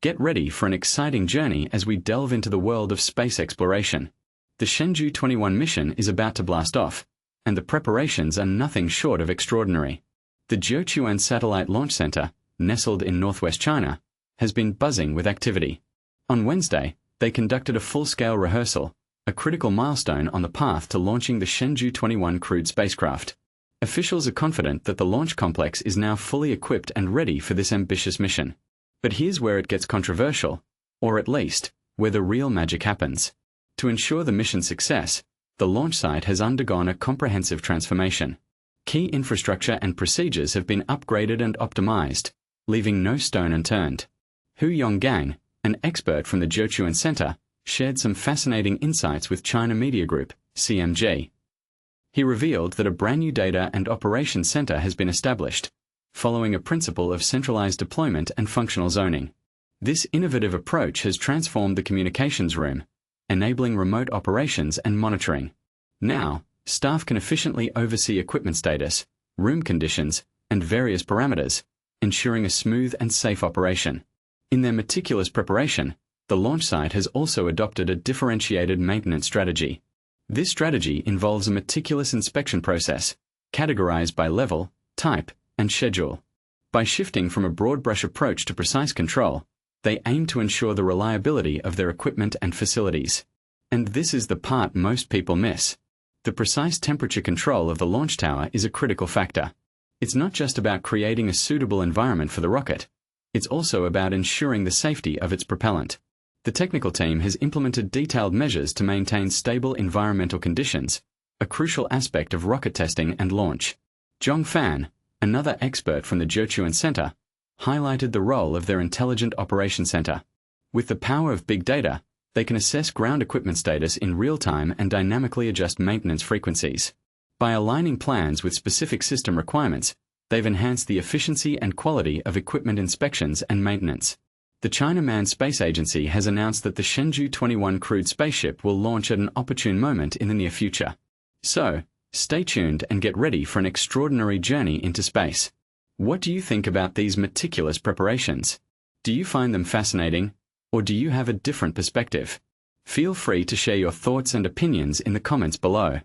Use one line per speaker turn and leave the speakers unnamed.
Get ready for an exciting journey as we delve into the world of space exploration. The Shenzhou-21 mission is about to blast off, and the preparations are nothing short of extraordinary. The Jiuquan Satellite Launch Center, nestled in northwest China, has been buzzing with activity. On Wednesday, they conducted a full-scale rehearsal, a critical milestone on the path to launching the Shenzhou-21 crewed spacecraft. Officials are confident that the launch complex is now fully equipped and ready for this ambitious mission. But here's where it gets controversial, or at least, where the real magic happens. To ensure the mission's success, the launch site has undergone a comprehensive transformation. Key infrastructure and procedures have been upgraded and optimized, leaving no stone unturned. Hu Yonggang, an expert from the Jiuquan Center, shared some fascinating insights with China Media Group, CMG. He revealed that a brand new data and operations center has been established, following a principle of centralized deployment and functional zoning. This innovative approach has transformed the communications room, enabling remote operations and monitoring. Now, staff can efficiently oversee equipment status, room conditions, and various parameters, ensuring a smooth and safe operation. In their meticulous preparation, the launch site has also adopted a differentiated maintenance strategy. This strategy involves a meticulous inspection process, categorized by level, type, and schedule. By shifting from a broad brush approach to precise control, they aim to ensure the reliability of their equipment and facilities. And this is the part most people miss. The precise temperature control of the launch tower is a critical factor. It's not just about creating a suitable environment for the rocket. It's also about ensuring the safety of its propellant. The technical team has implemented detailed measures to maintain stable environmental conditions, a crucial aspect of rocket testing and launch. Zhong Fan, another expert from the Jiuquan Center, highlighted the role of their Intelligent Operations Center. With the power of big data, they can assess ground equipment status in real time and dynamically adjust maintenance frequencies. By aligning plans with specific system requirements, they've enhanced the efficiency and quality of equipment inspections and maintenance. The China Manned Space Agency has announced that the Shenzhou-21 crewed spaceship will launch at an opportune moment in the near future. So, stay tuned and get ready for an extraordinary journey into space. What do you think about these meticulous preparations? Do you find them fascinating, or do you have a different perspective? Feel free to share your thoughts and opinions in the comments below.